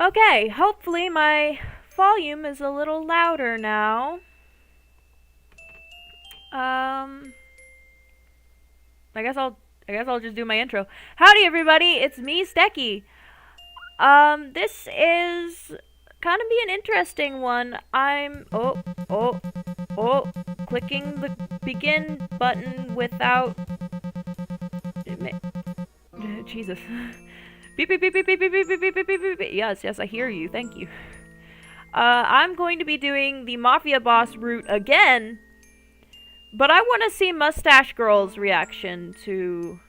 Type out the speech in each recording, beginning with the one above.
Okay, hopefully my volume is a little louder now. I guess I'll just do my intro. Howdy everybody, it's me, Stecky. This is gonna be an interesting one. I'm clicking the begin button without Jesus. Beep beep beep beep beep beep beep beep beep beep beep beep. Yes, I hear you. Thank you. I'm going to be doing the Mafia boss route again, but I want to see Mustache Girl's reaction to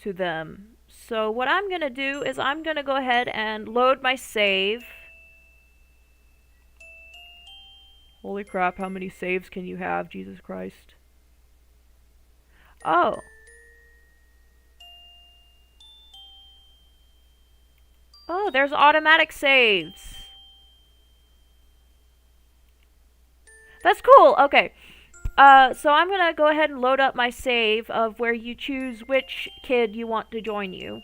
them. So what I'm gonna do is I'm gonna go ahead and load my save. Holy crap, how many saves can you have? Jesus Christ. Oh. Oh, there's automatic saves. That's cool. Okay. So I'm gonna go ahead and load up my save of where you choose which kid you want to join you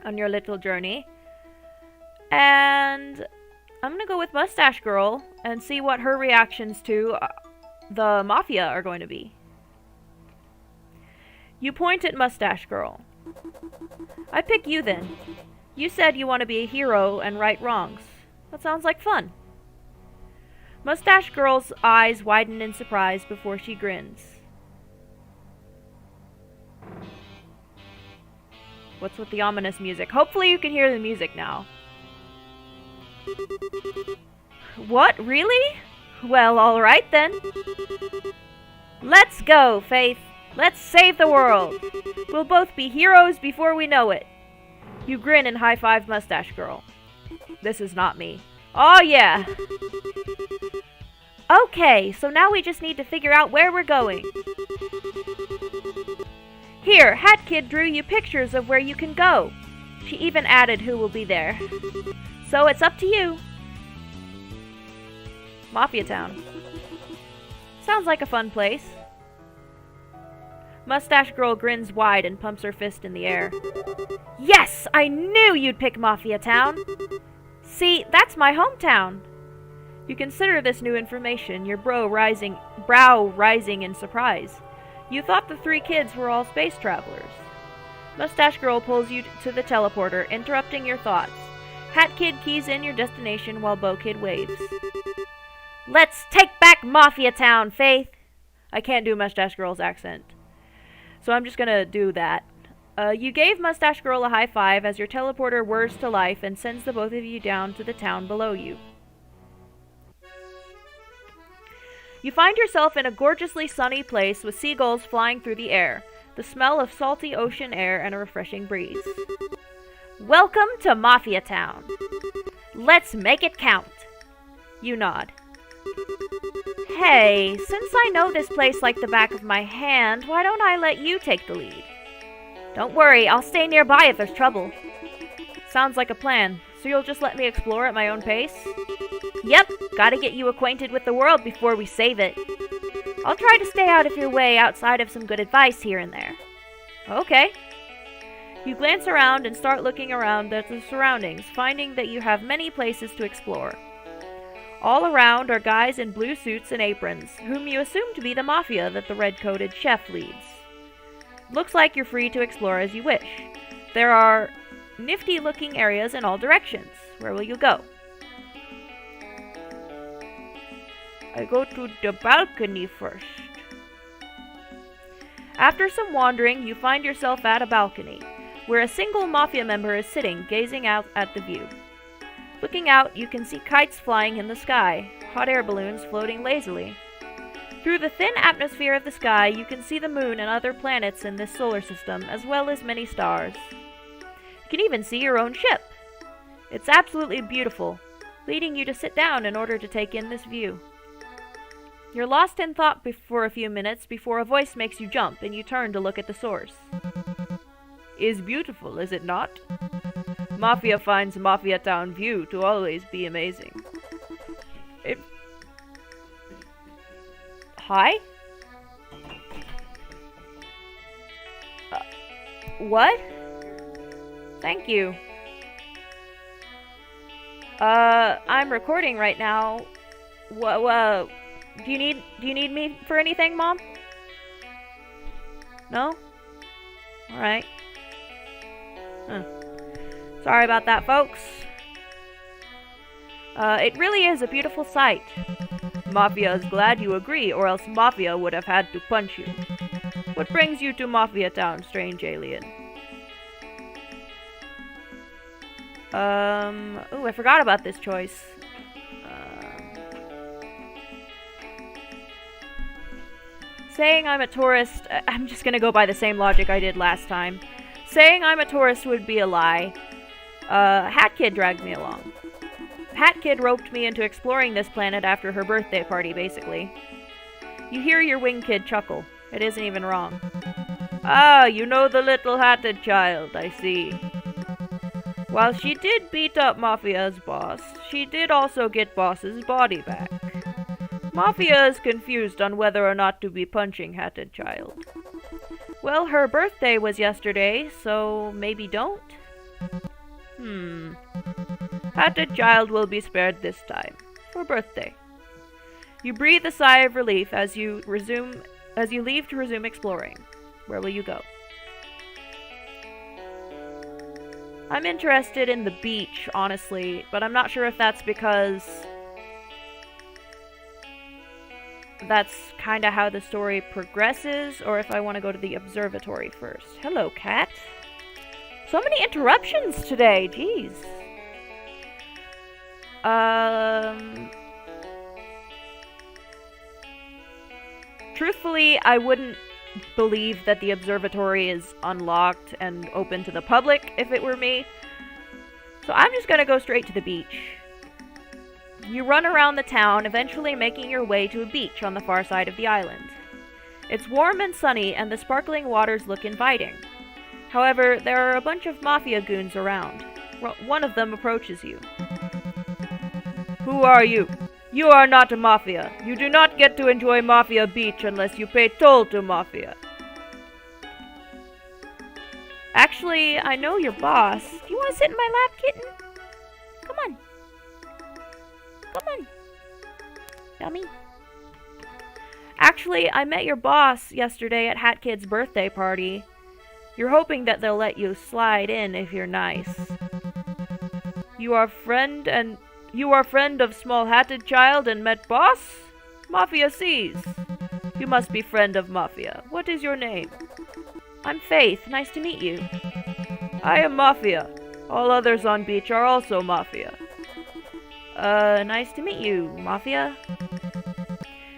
on your little journey. And I'm gonna go with Mustache Girl and see what her reactions to the Mafia are going to be. You point at Mustache Girl. I pick you then. You said you want to be a hero and right wrongs. That sounds like fun. Mustache Girl's eyes widen in surprise before she grins. What's with the ominous music? Hopefully you can hear the music now. What? Really? Well, alright then. Let's go, Faith. Let's save the world. We'll both be heroes before we know it. You grin and high-five Mustache Girl. This is not me. Oh yeah! Okay, so now we just need to figure out where we're going. Here, Hat Kid drew you pictures of where you can go. She even added who will be there. So it's up to you. Mafia Town. Sounds like a fun place. Mustache Girl grins wide and pumps her fist in the air. Yes! I knew you'd pick Mafia Town! See, that's my hometown. You consider this new information, your brow rising in surprise. You thought the three kids were all space travelers. Mustache Girl pulls you to the teleporter, interrupting your thoughts. Hat Kid keys in your destination while Bow Kid waves. Let's take back Mafia Town, Faith! I can't do Mustache Girl's accent, so I'm just gonna do that. You gave Mustache Girl a high five as your teleporter whirs to life and sends the both of you down to the town below you. You find yourself in a gorgeously sunny place with seagulls flying through the air, the smell of salty ocean air, and a refreshing breeze. Welcome to Mafia Town. Let's make it count. You nod. Hey, since I know this place like the back of my hand, why don't I let you take the lead? Don't worry, I'll stay nearby if there's trouble. Sounds like a plan. So you'll just let me explore at my own pace? Yep, gotta get you acquainted with the world before we save it. I'll try to stay out of your way outside of some good advice here and there. Okay. You glance around and start looking around at the surroundings, finding that you have many places to explore. All around are guys in blue suits and aprons, whom you assume to be the Mafia that the red-coated chef leads. Looks like you're free to explore as you wish. There are nifty-looking areas in all directions. Where will you go? I go to the balcony first. After some wandering, you find yourself at a balcony, where a single Mafia member is sitting, gazing out at the view. Looking out, you can see kites flying in the sky, hot air balloons floating lazily. Through the thin atmosphere of the sky, you can see the moon and other planets in this solar system, as well as many stars. You can even see your own ship. It's absolutely beautiful, leading you to sit down in order to take in this view. You're lost in thought for a few minutes before a voice makes you jump and you turn to look at the source. Is beautiful, is it not? Mafia finds Mafia Town view to always be amazing. Hi? What? Thank you. I'm recording right now. Do you need me for anything, Mom? No? Alright. Sorry about that, folks. It really is a beautiful sight. Mafia is glad you agree, or else Mafia would have had to punch you. What brings you to Mafia Town, strange alien? Ooh, I forgot about this choice. Saying I'm a tourist, I'm just gonna go by the same logic I did last time. Saying I'm a tourist would be a lie. Hat Kid dragged me along. Hat Kid roped me into exploring this planet after her birthday party, basically. You hear your wing kid chuckle. It isn't even wrong. Ah, you know the little hatted child, I see. While she did beat up Mafia's boss, she did also get boss's body back. Mafia is confused on whether or not to be punching Hatted Child. Well, her birthday was yesterday, so maybe don't? Hatted Child will be spared this time. For birthday. You breathe a sigh of relief as you leave to resume exploring. Where will you go? I'm interested in the beach, honestly, but I'm not sure if that's because that's kind of how the story progresses, or if I want to go to the observatory first. Hello, cat. So many interruptions today, jeez. Truthfully, I wouldn't believe that the observatory is unlocked and open to the public if it were me. So I'm just gonna go straight to the beach. You run around the town, eventually making your way to a beach on the far side of the island. It's warm and sunny, and the sparkling waters look inviting. However, there are a bunch of Mafia goons around. One of them approaches you. Who are you? You are not a Mafia. You do not get to enjoy Mafia Beach unless you pay toll to Mafia. Actually, I know your boss. Do you want to sit in my lap, kitten? Come on. Come on. Dummy. Actually, I met your boss yesterday at Hat Kid's birthday party. You're hoping that they'll let you slide in if you're nice. You are friend of small hatted child and met boss? Mafia sees. You must be friend of Mafia. What is your name? I'm Faith. Nice to meet you. I am Mafia. All others on beach are also Mafia. Nice to meet you, Mafia.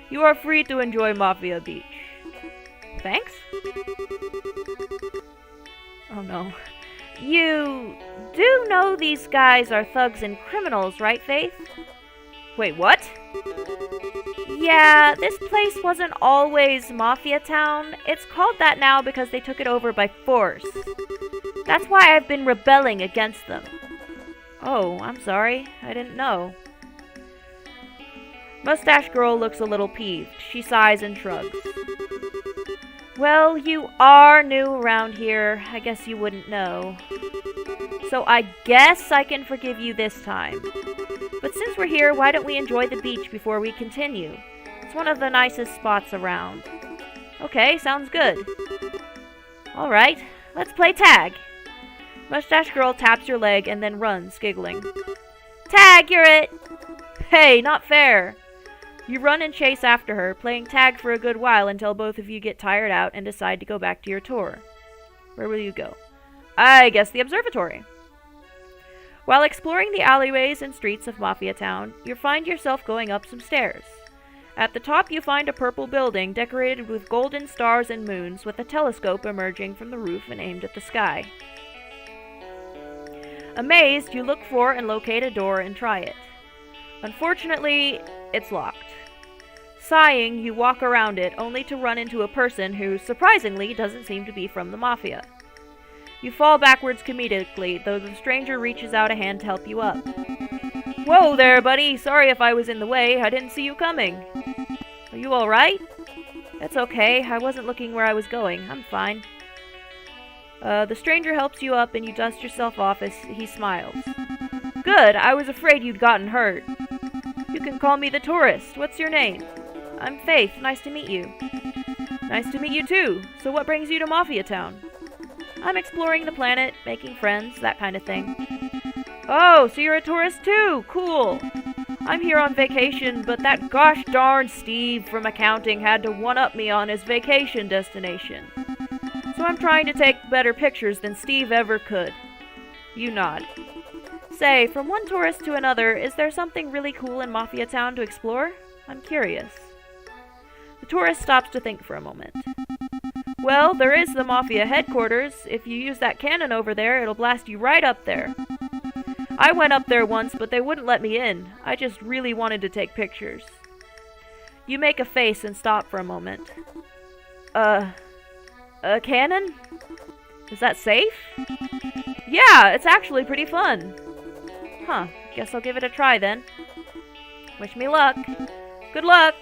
You are free to enjoy Mafia Beach. Thanks? Oh no. You do know these guys are thugs and criminals, right, Faith? Wait, what? Yeah, this place wasn't always Mafia Town. It's called that now because they took it over by force. That's why I've been rebelling against them. Oh, I'm sorry. I didn't know. Mustache Girl looks a little peeved. She sighs and shrugs. Well, you are new around here. I guess you wouldn't know. So I guess I can forgive you this time. But since we're here, why don't we enjoy the beach before we continue? It's one of the nicest spots around. Okay, sounds good. Alright, let's play tag. Mustache Girl taps your leg and then runs, giggling. Tag, you're it! Hey, not fair! You run and chase after her, playing tag for a good while until both of you get tired out and decide to go back to your tour. Where will you go? I guess the observatory. While exploring the alleyways and streets of Mafia Town, you find yourself going up some stairs. At the top you find a purple building decorated with golden stars and moons with a telescope emerging from the roof and aimed at the sky. Amazed, you look for and locate a door and try it. Unfortunately, it's locked. Sighing, you walk around it, only to run into a person who, surprisingly, doesn't seem to be from the Mafia. You fall backwards comedically, though the stranger reaches out a hand to help you up. Whoa there, buddy! Sorry if I was in the way, I didn't see you coming. Are you alright? That's okay, I wasn't looking where I was going, I'm fine. The stranger helps you up and you dust yourself off as he smiles. Good, I was afraid you'd gotten hurt. You can call me the tourist. What's your name? I'm Faith. Nice to meet you. Nice to meet you too. So what brings you to Mafia Town? I'm exploring the planet, making friends, that kind of thing. Oh, so you're a tourist too. Cool. I'm here on vacation, but that gosh darn Steve from accounting had to one-up me on his vacation destination. So I'm trying to take better pictures than Steve ever could. You nod. Say, from one tourist to another, is there something really cool in Mafia Town to explore? I'm curious. The tourist stops to think for a moment. Well, there is the Mafia Headquarters. If you use that cannon over there, it'll blast you right up there. I went up there once, but they wouldn't let me in. I just really wanted to take pictures. You make a face and stop for a moment. A cannon? Is that safe? Yeah, it's actually pretty fun. Huh, guess I'll give it a try then. Wish me luck. Good luck!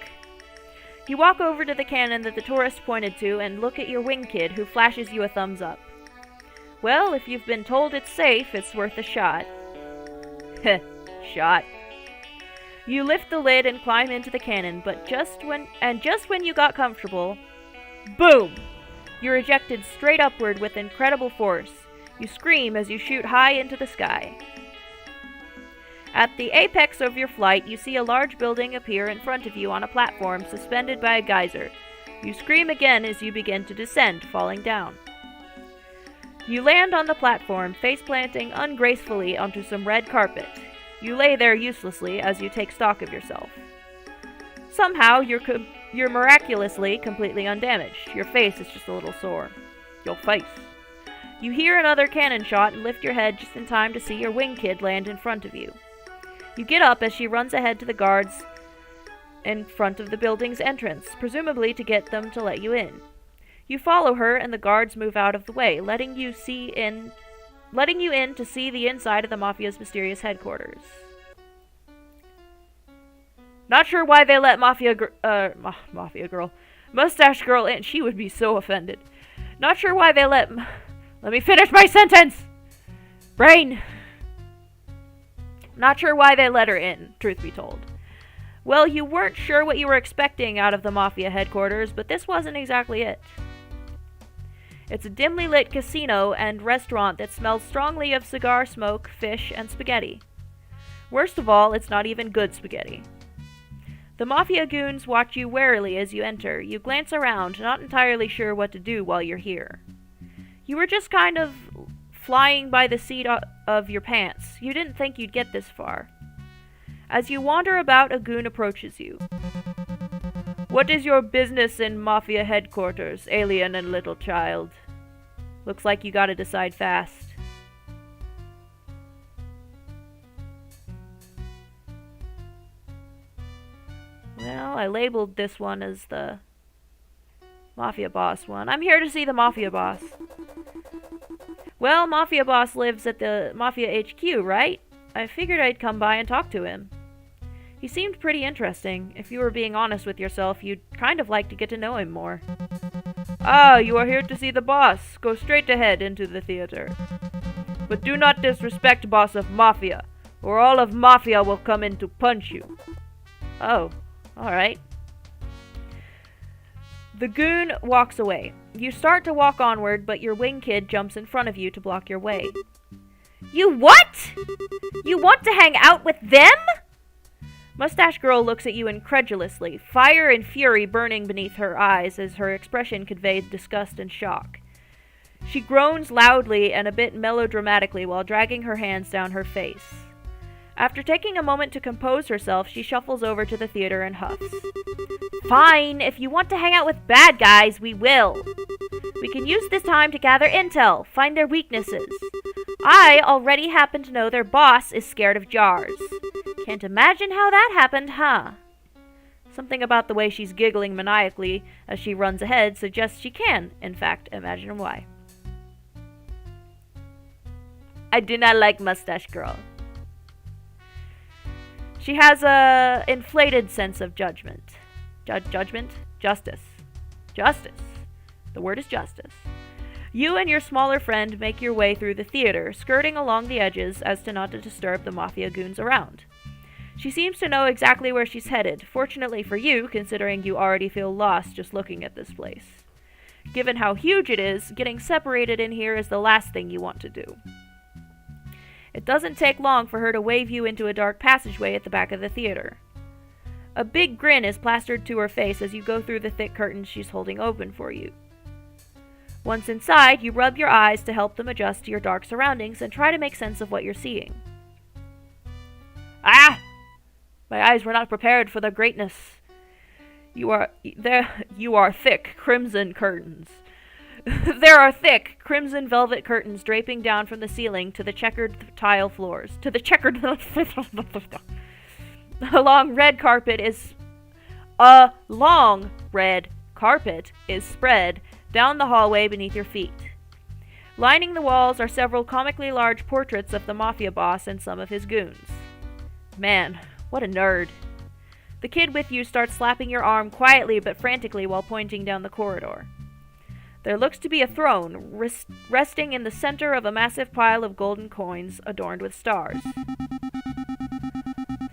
You walk over to the cannon that the tourist pointed to and look at your wing kid, who flashes you a thumbs up. Well, if you've been told it's safe, it's worth a shot. Heh, shot. You lift the lid and climb into the cannon, but just when you got comfortable, boom! You're ejected straight upward with incredible force. You scream as you shoot high into the sky. At the apex of your flight, you see a large building appear in front of you on a platform suspended by a geyser. You scream again as you begin to descend, falling down. You land on the platform, face-planting ungracefully onto some red carpet. You lay there uselessly as you take stock of yourself. Somehow, you're miraculously completely undamaged. Your face is just a little sore. Your face. You hear another cannon shot and lift your head just in time to see your wing kid land in front of you. You get up as she runs ahead to the guards in front of the building's entrance, presumably to get them to let you in. You follow her and the guards move out of the way, letting you in to see the inside of the Mafia's mysterious headquarters. Not sure why they let Mustache Girl in. She would be so offended. Not sure why they let me finish my sentence! Brain! Not sure why they let her in, truth be told. Well, you weren't sure what you were expecting out of the Mafia Headquarters, but this wasn't exactly it. It's a dimly lit casino and restaurant that smells strongly of cigar smoke, fish, and spaghetti. Worst of all, it's not even good spaghetti. The Mafia goons watch you warily as you enter. You glance around, not entirely sure what to do while you're here. You were just kind of flying by the seat of your pants. You didn't think you'd get this far. As you wander about, a goon approaches you. What is your business in Mafia Headquarters, alien and little child? Looks like you gotta decide fast. Well, I labeled this one as the Mafia Boss one. I'm here to see the Mafia Boss. Well, Mafia Boss lives at the Mafia HQ, right? I figured I'd come by and talk to him. He seemed pretty interesting. If you were being honest with yourself, you'd kind of like to get to know him more. Ah, you are here to see the boss. Go straight ahead into the theater. But do not disrespect boss of Mafia, or all of Mafia will come in to punch you. Oh, alright. The goon walks away. You start to walk onward, but your wing kid jumps in front of you to block your way. You what? You want to hang out with them? Mustache Girl looks at you incredulously, fire and fury burning beneath her eyes as her expression conveyed disgust and shock. She groans loudly and a bit melodramatically while dragging her hands down her face. After taking a moment to compose herself, she shuffles over to the theater and huffs. Fine, if you want to hang out with bad guys, we will. We can use this time to gather intel, find their weaknesses. I already happen to know their boss is scared of jars. Can't imagine how that happened, huh? Something about the way she's giggling maniacally as she runs ahead suggests she can, in fact, imagine why. I do not like Mustache Girl. She has a inflated sense of judgment. Judgment? Justice. Justice. The word is justice. You and your smaller friend make your way through the theater, skirting along the edges as to not to disturb the Mafia goons around. She seems to know exactly where she's headed, fortunately for you, considering you already feel lost just looking at this place. Given how huge it is, getting separated in here is the last thing you want to do. It doesn't take long for her to wave you into a dark passageway at the back of the theater. A big grin is plastered to her face as you go through the thick curtains she's holding open for you. Once inside, you rub your eyes to help them adjust to your dark surroundings and try to make sense of what you're seeing. Ah! My eyes were not prepared for the greatness. You are thick, crimson curtains. There are thick, crimson velvet curtains draping down from the ceiling to the checkered tile floors. A long red carpet is spread down the hallway beneath your feet. Lining the walls are several comically large portraits of the Mafia boss and some of his goons. Man, what a nerd. The kid with you starts slapping your arm quietly but frantically while pointing down the corridor. There looks to be a throne, resting in the center of a massive pile of golden coins adorned with stars.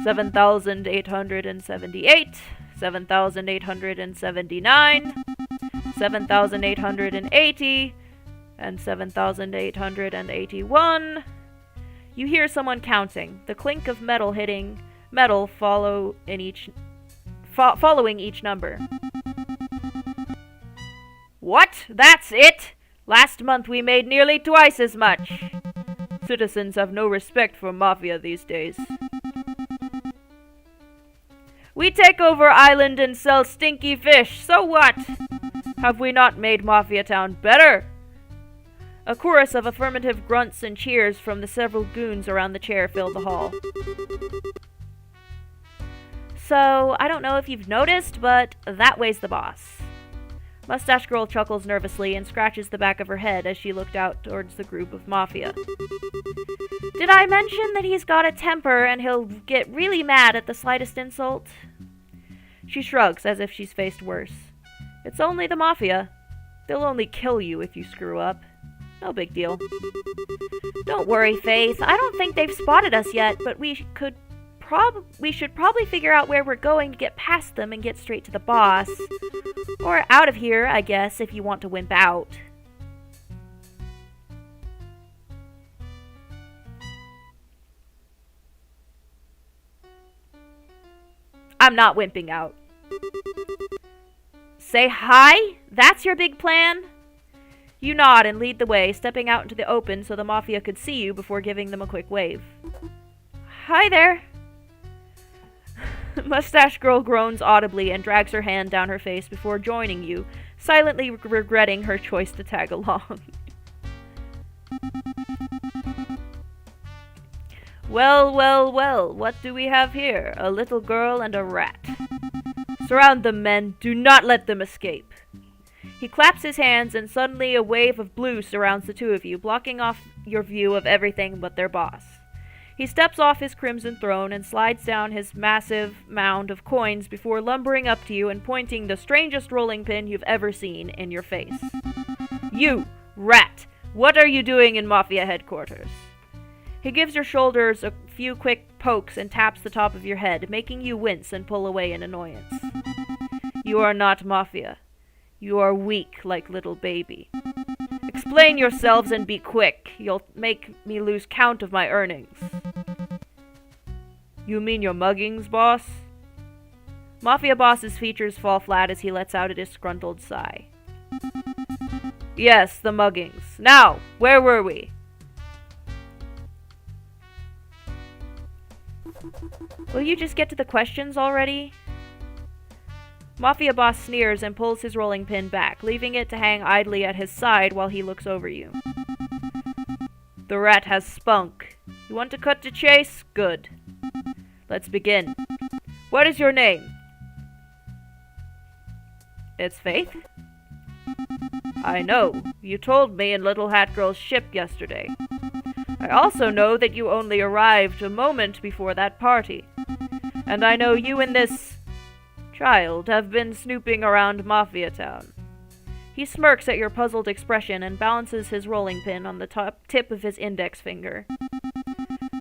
7,878, 7,879, 7,880, and 7,881. You hear someone counting, the clink of metal hitting metal following each number. What? That's it? Last month we made nearly twice as much. Citizens have no respect for Mafia these days. We take over island and sell stinky fish, so what? Have we not made Mafia Town better? A chorus of affirmative grunts and cheers from the several goons around the chair filled the hall. So, I don't know if you've noticed, but that way's the boss. Mustache Girl chuckles nervously and scratches the back of her head as she looked out towards the group of Mafia. Did I mention that he's got a temper and he'll get really mad at the slightest insult? She shrugs as if she's faced worse. It's only the Mafia. They'll only kill you if you screw up. No big deal. Don't worry, Faith. I don't think they've spotted us yet, but we should probably figure out where we're going to get past them and get straight to the boss. Or out of here, I guess, if you want to wimp out. I'm not wimping out. Say hi? That's your big plan? You nod and lead the way, stepping out into the open so the Mafia could see you before giving them a quick wave. Hi there. Mustache Girl groans audibly and drags her hand down her face before joining you, silently regretting her choice to tag along. Well, well, well, what do we have here? A little girl and a rat. Surround them, men. Do not let them escape. He claps his hands and suddenly a wave of blue surrounds the two of you, blocking off your view of everything but their boss. He steps off his crimson throne and slides down his massive mound of coins before lumbering up to you and pointing the strangest rolling pin you've ever seen in your face. You, rat, what are you doing in Mafia Headquarters? He gives your shoulders a few quick pokes and taps the top of your head, making you wince and pull away in annoyance. You are not Mafia. You are weak like little baby. Explain yourselves and be quick. You'll make me lose count of my earnings. You mean your muggings, boss? Mafia boss's features fall flat as he lets out a disgruntled sigh. Yes, the muggings. Now, where were we? Will you just get to the questions already? Mafia boss sneers and pulls his rolling pin back, leaving it to hang idly at his side while he looks over you. The rat has spunk. You want to cut to chase? Good. Let's begin. What is your name? It's Faith? I know. You told me in Little Hat Girl's ship yesterday. I also know that you only arrived a moment before that party. And I know you and this child have been snooping around Mafia Town. He smirks at your puzzled expression and balances his rolling pin on the top tip of his index finger.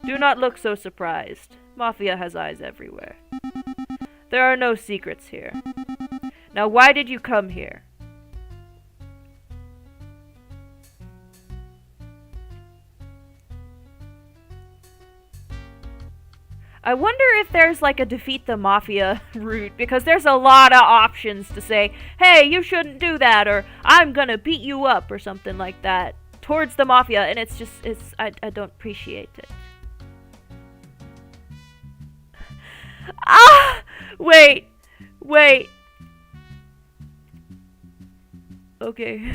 Do not look so surprised. Mafia has eyes everywhere. There are no secrets here. Now why did you come here? I wonder if there's like a defeat the Mafia route, because there's a lot of options to say, hey, you shouldn't do that, or I'm gonna beat you up, or something like that, towards the Mafia, and I don't appreciate it. Ah! Wait. Okay.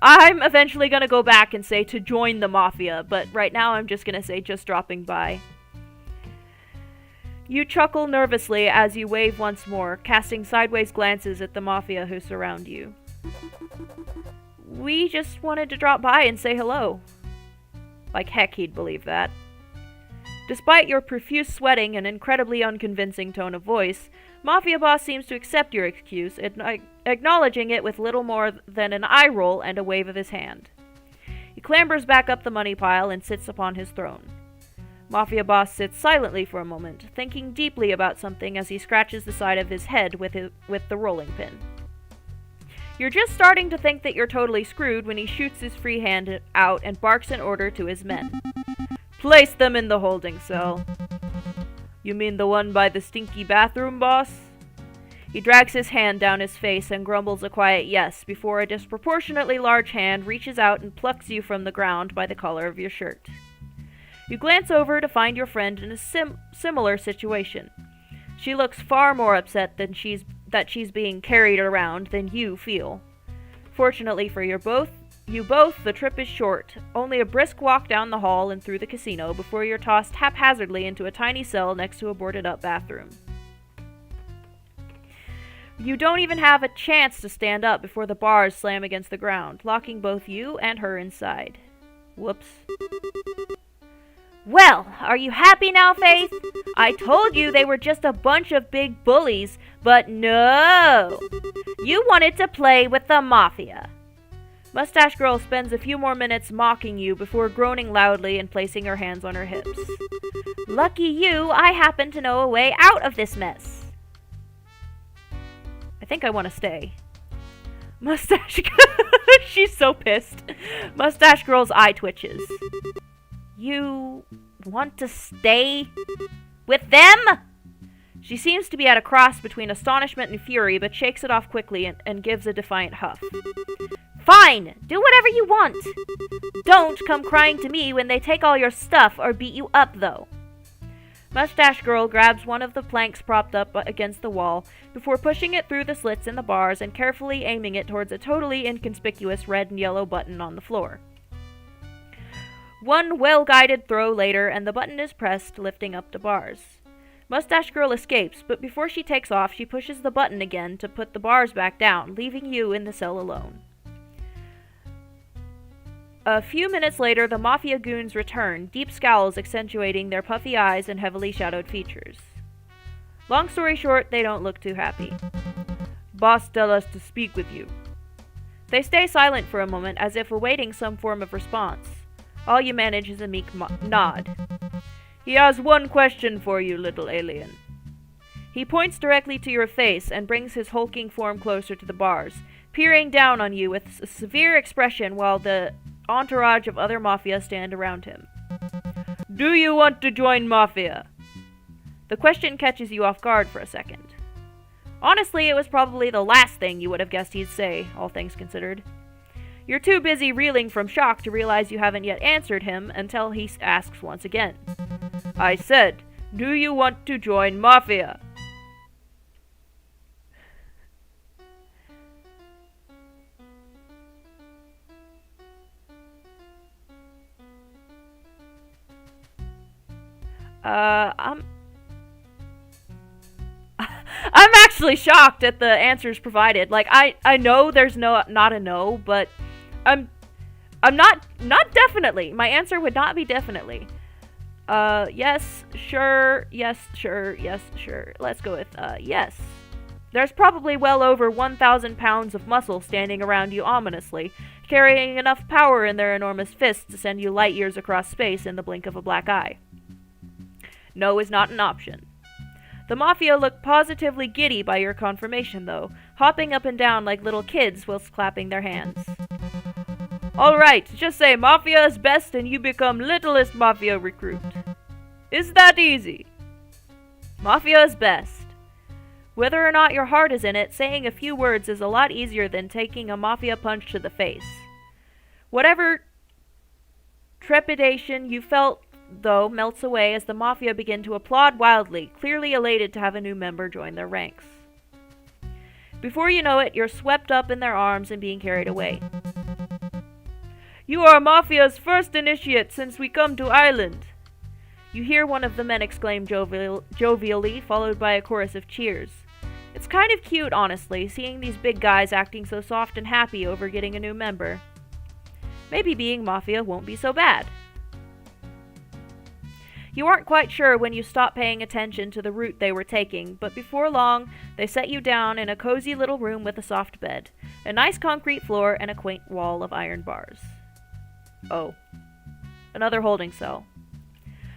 I'm eventually gonna go back and say to join the Mafia, but right now I'm just gonna say just dropping by. You chuckle nervously as you wave once more, casting sideways glances at the Mafia who surround you. We just wanted to drop by and say hello. Like heck he'd believe that. Despite your profuse sweating and incredibly unconvincing tone of voice, Mafia Boss seems to accept your excuse, acknowledging it with little more than an eye roll and a wave of his hand. He clambers back up the money pile and sits upon his throne. Mafia Boss sits silently for a moment, thinking deeply about something as he scratches the side of his head with the rolling pin. You're just starting to think that you're totally screwed when he shoots his free hand out and barks an order to his men. Place them in the holding cell. You mean the one by the stinky bathroom, boss? He drags his hand down his face and grumbles a quiet yes before a disproportionately large hand reaches out and plucks you from the ground by the collar of your shirt. You glance over to find your friend in a similar situation. She looks far more upset that she's being carried around than you feel. Fortunately for you both, the trip is short, only a brisk walk down the hall and through the casino before you're tossed haphazardly into a tiny cell next to a boarded-up bathroom. You don't even have a chance to stand up before the bars slam against the ground, locking both you and her inside. Whoops. Well, are you happy now, Faith? I told you they were just a bunch of big bullies, but no! You wanted to play with the Mafia. Mustache Girl spends a few more minutes mocking you before groaning loudly and placing her hands on her hips. Lucky you, I happen to know a way out of this mess. I think I want to stay. Mustache She's so pissed. Mustache Girl's eye twitches. You want to stay with them? She seems to be at a cross between astonishment and fury, but shakes it off quickly and gives a defiant huff. Fine! Do whatever you want! Don't come crying to me when they take all your stuff or beat you up, though. Mustache Girl grabs one of the planks propped up against the wall before pushing it through the slits in the bars and carefully aiming it towards a totally inconspicuous red and yellow button on the floor. One well-guided throw later, and the button is pressed, lifting up the bars. Mustache Girl escapes, but before she takes off, she pushes the button again to put the bars back down, leaving you in the cell alone. A few minutes later, the Mafia goons return, deep scowls accentuating their puffy eyes and heavily shadowed features. Long story short, they don't look too happy. Boss tell us to speak with you. They stay silent for a moment, as if awaiting some form of response. All you manage is a meek nod. He has one question for you, little alien. He points directly to your face and brings his hulking form closer to the bars, peering down on you with a severe expression while the entourage of other Mafia stand around him. Do you want to join Mafia? The question catches you off guard for a second. Honestly, it was probably the last thing you would have guessed he'd say, all things considered. You're too busy reeling from shock to realize you haven't yet answered him until he asks once again. I said, do you want to join Mafia? I'm actually shocked at the answers provided. Like, I know there's not a no, but I'm not definitely. My answer would not be definitely. Yes, sure, yes, sure, yes, sure. Let's go with, yes. There's probably well over 1,000 pounds of muscle standing around you ominously, carrying enough power in their enormous fists to send you light years across space in the blink of a black eye. No is not an option. The Mafia look positively giddy by your confirmation, though, hopping up and down like little kids whilst clapping their hands. All right, just say Mafia is best and you become littlest Mafia recruit. Is that easy? Mafia is best. Whether or not your heart is in it, saying a few words is a lot easier than taking a Mafia punch to the face. Whatever trepidation you felt, though, melts away as the Mafia begin to applaud wildly, clearly elated to have a new member join their ranks. Before you know it, you're swept up in their arms and being carried away. You are Mafia's first initiate since we come to Island. You hear one of the men exclaim jovially, followed by a chorus of cheers. It's kind of cute, honestly, seeing these big guys acting so soft and happy over getting a new member. Maybe being Mafia won't be so bad. You aren't quite sure when you stop paying attention to the route they were taking, but before long, they set you down in a cozy little room with a soft bed, a nice concrete floor, and a quaint wall of iron bars. Oh. Another holding cell.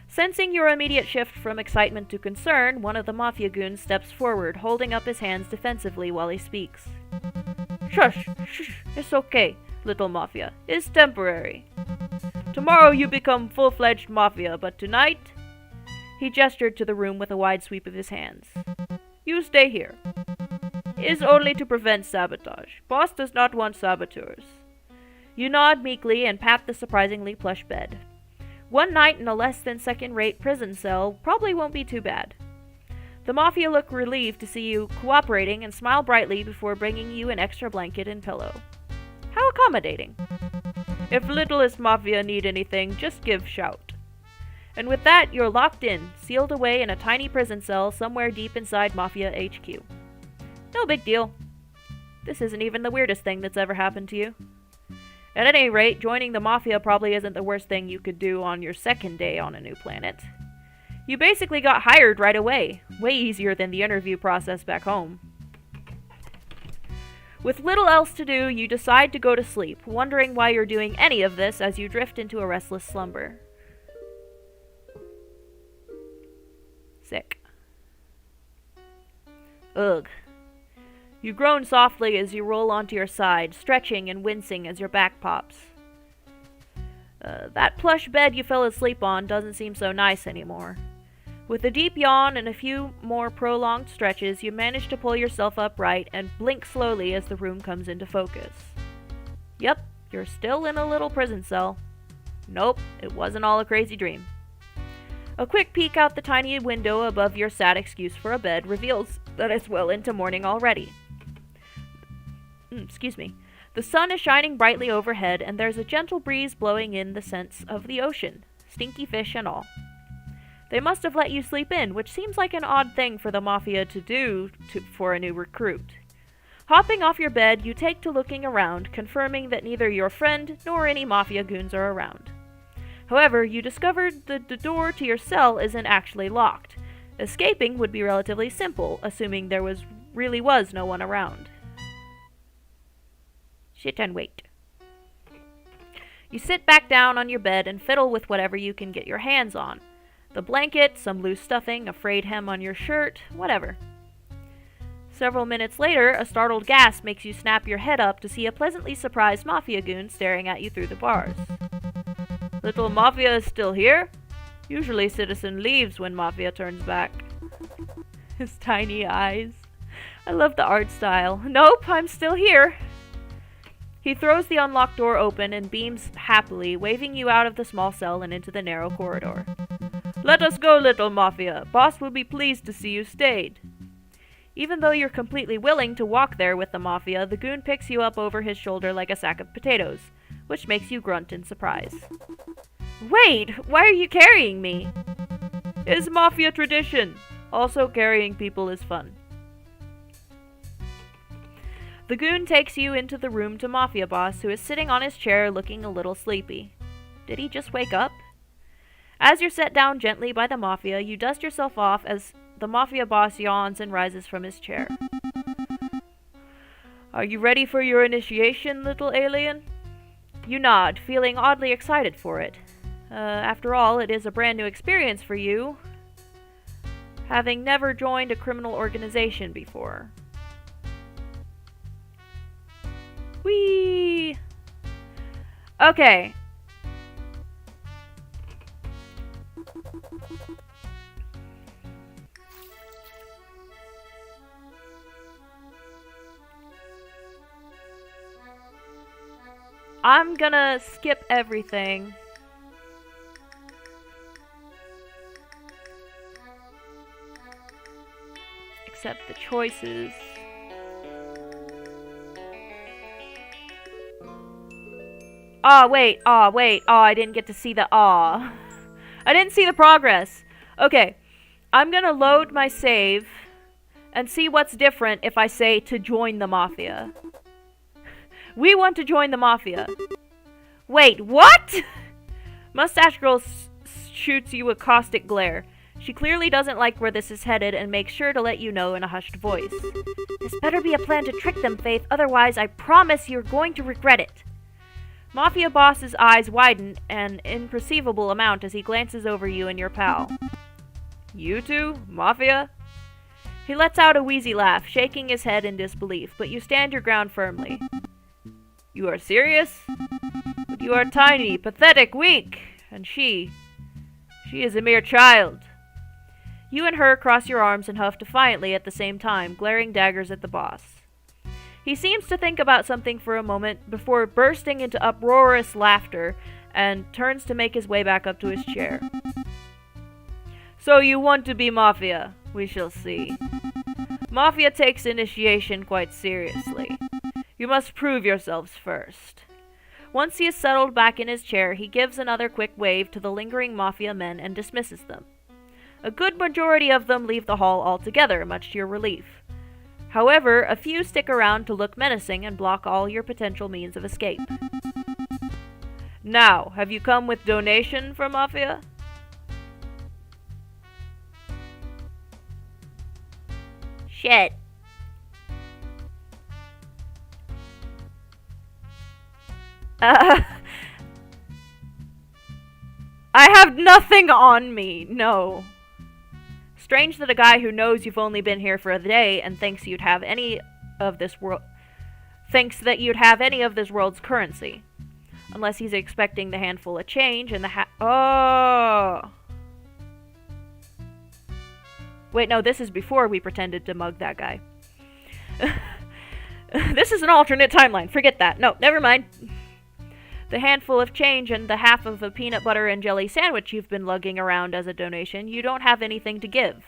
Sensing your immediate shift from excitement to concern, one of the Mafia goons steps forward, holding up his hands defensively while he speaks. Shush, shush, it's okay, little Mafia. It's temporary. Tomorrow you become full-fledged Mafia, but tonight... He gestured to the room with a wide sweep of his hands. You stay here. It is only to prevent sabotage. Boss does not want saboteurs. You nod meekly and pat the surprisingly plush bed. One night in a less than second-rate prison cell probably won't be too bad. The Mafia look relieved to see you cooperating and smile brightly before bringing you an extra blanket and pillow. How accommodating. If littlest Mafia need anything, just give shout. And with that, you're locked in, sealed away in a tiny prison cell somewhere deep inside Mafia HQ. No big deal. This isn't even the weirdest thing that's ever happened to you. At any rate, joining the Mafia probably isn't the worst thing you could do on your second day on a new planet. You basically got hired right away, way easier than the interview process back home. With little else to do, you decide to go to sleep, wondering why you're doing any of this as you drift into a restless slumber. Sick. Ugh. You groan softly as you roll onto your side, stretching and wincing as your back pops. That plush bed you fell asleep on doesn't seem so nice anymore. With a deep yawn and a few more prolonged stretches, you manage to pull yourself upright and blink slowly as the room comes into focus. Yep, you're still in a little prison cell. Nope, it wasn't all a crazy dream. A quick peek out the tiny window above your sad excuse for a bed reveals that it's well into morning already. Excuse me. The sun is shining brightly overhead, and there's a gentle breeze blowing in the scents of the ocean, stinky fish and all. They must have let you sleep in, which seems like an odd thing for the Mafia to do for a new recruit. Hopping off your bed, you take to looking around, confirming that neither your friend nor any Mafia goons are around. However, you discovered that the door to your cell isn't actually locked. Escaping would be relatively simple, assuming there really was no one around. Sit and wait. You sit back down on your bed and fiddle with whatever you can get your hands on. The blanket, some loose stuffing, a frayed hem on your shirt, whatever. Several minutes later, a startled gasp makes you snap your head up to see a pleasantly surprised Mafia goon staring at you through the bars. Little Mafia is still here? Usually Citizen leaves when Mafia turns back. His tiny eyes. I love the art style. Nope, I'm still here. He throws the unlocked door open and beams happily, waving you out of the small cell and into the narrow corridor. Let us go, little Mafia. Boss will be pleased to see you stayed. Even though you're completely willing to walk there with the Mafia, the goon picks you up over his shoulder like a sack of potatoes, which makes you grunt in surprise. Wait, why are you carrying me? It's Mafia tradition. Also, carrying people is fun. The goon takes you into the room to Mafia Boss, who is sitting on his chair looking a little sleepy. Did he just wake up? As you're set down gently by the Mafia, you dust yourself off as the Mafia Boss yawns and rises from his chair. Are you ready for your initiation, little alien? You nod, feeling oddly excited for it. After all, it is a brand new experience for you, having never joined a criminal organization before. Whee! Okay. I'm gonna skip everything. Except the choices. Oh, wait. Oh, I didn't get to see the I didn't see the progress. Okay. I'm gonna load my save and see what's different if I say to join the Mafia. We want to join the Mafia. Wait, what? Mustache Girl shoots you a caustic glare. She clearly doesn't like where this is headed and makes sure to let you know in a hushed voice. This better be a plan to trick them, Faith, otherwise I promise you're going to regret it. Mafia Boss's eyes widen an imperceivable amount as he glances over you and your pal. You two? Mafia? He lets out a wheezy laugh, shaking his head in disbelief, but you stand your ground firmly. You are serious? But you are tiny, pathetic, weak, and she is a mere child. You and her cross your arms and huff defiantly at the same time, glaring daggers at the boss. He seems to think about something for a moment before bursting into uproarious laughter and turns to make his way back up to his chair. So you want to be Mafia? We shall see. Mafia takes initiation quite seriously. You must prove yourselves first. Once he is settled back in his chair, he gives another quick wave to the lingering Mafia men and dismisses them. A good majority of them leave the hall altogether, much to your relief. However, a few stick around to look menacing and block all your potential means of escape. Now, have you come with donation from Mafia? Shit. I have nothing on me, no. Strange that a guy who knows you've only been here for a day and thinks you'd have any of this world's currency. Unless he's expecting the handful of change and the Oh! Wait, no, this is before we pretended to mug that guy. This is an alternate timeline, forget that. No, never mind. The handful of change and the half of a peanut butter and jelly sandwich you've been lugging around as a donation, you don't have anything to give.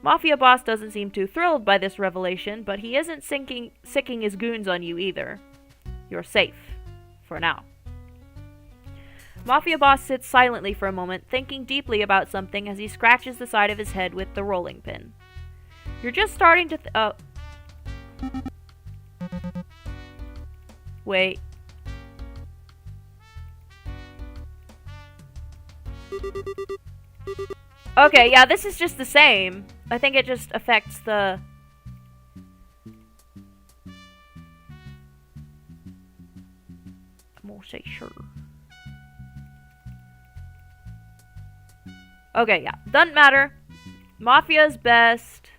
Mafia Boss doesn't seem too thrilled by this revelation, but he isn't sicking his goons on you either. You're safe. For now. Mafia Boss sits silently for a moment, thinking deeply about something as he scratches the side of his head with the rolling pin. You're just starting to Wait. Okay, yeah, this is just the same. I think it just affects the... I'm gonna say sure. Okay, yeah, doesn't matter. Mafia's best.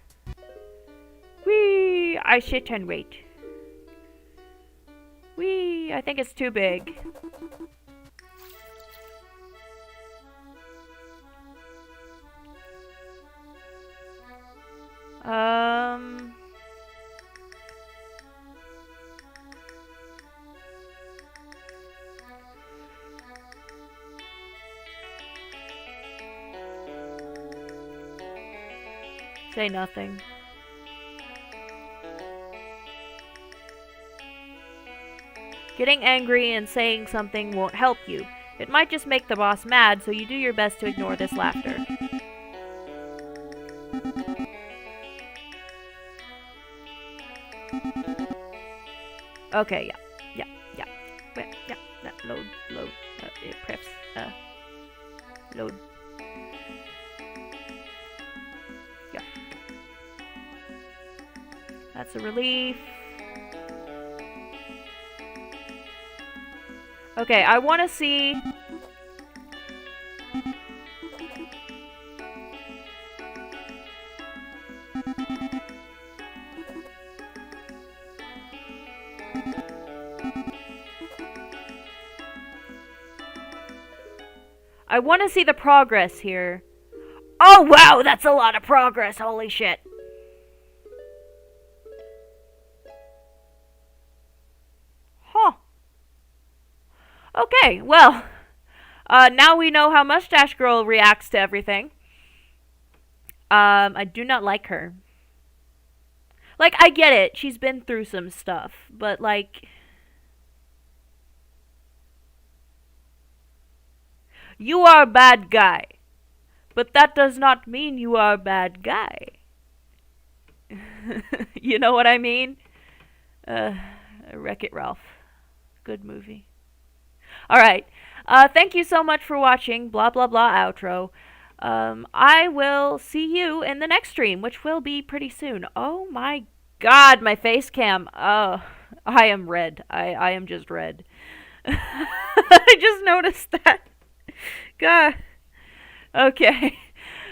Whee! I sit and wait. Whee! I think it's too big. Say nothing. Getting angry and saying something won't help you. It might just make the boss mad, so you do your best to ignore this laughter. Okay, yeah. Load, press, load. Yeah. That's a relief. Okay, I want to see... I want to see the progress here. Oh, wow, that's a lot of progress. Holy shit. Huh. Okay, well, now we know how Mustache Girl reacts to everything. I do not like her. Like, I get it. She's been through some stuff, but, like... You are a bad guy. But that does not mean you are a bad guy. You know what I mean? Wreck-It Ralph. Good movie. Alright. Thank you so much for watching. Blah blah blah outro. I will see you in the next stream, which will be pretty soon. Oh my god, my face cam. I am red. I am just red. I just noticed that. God. Okay.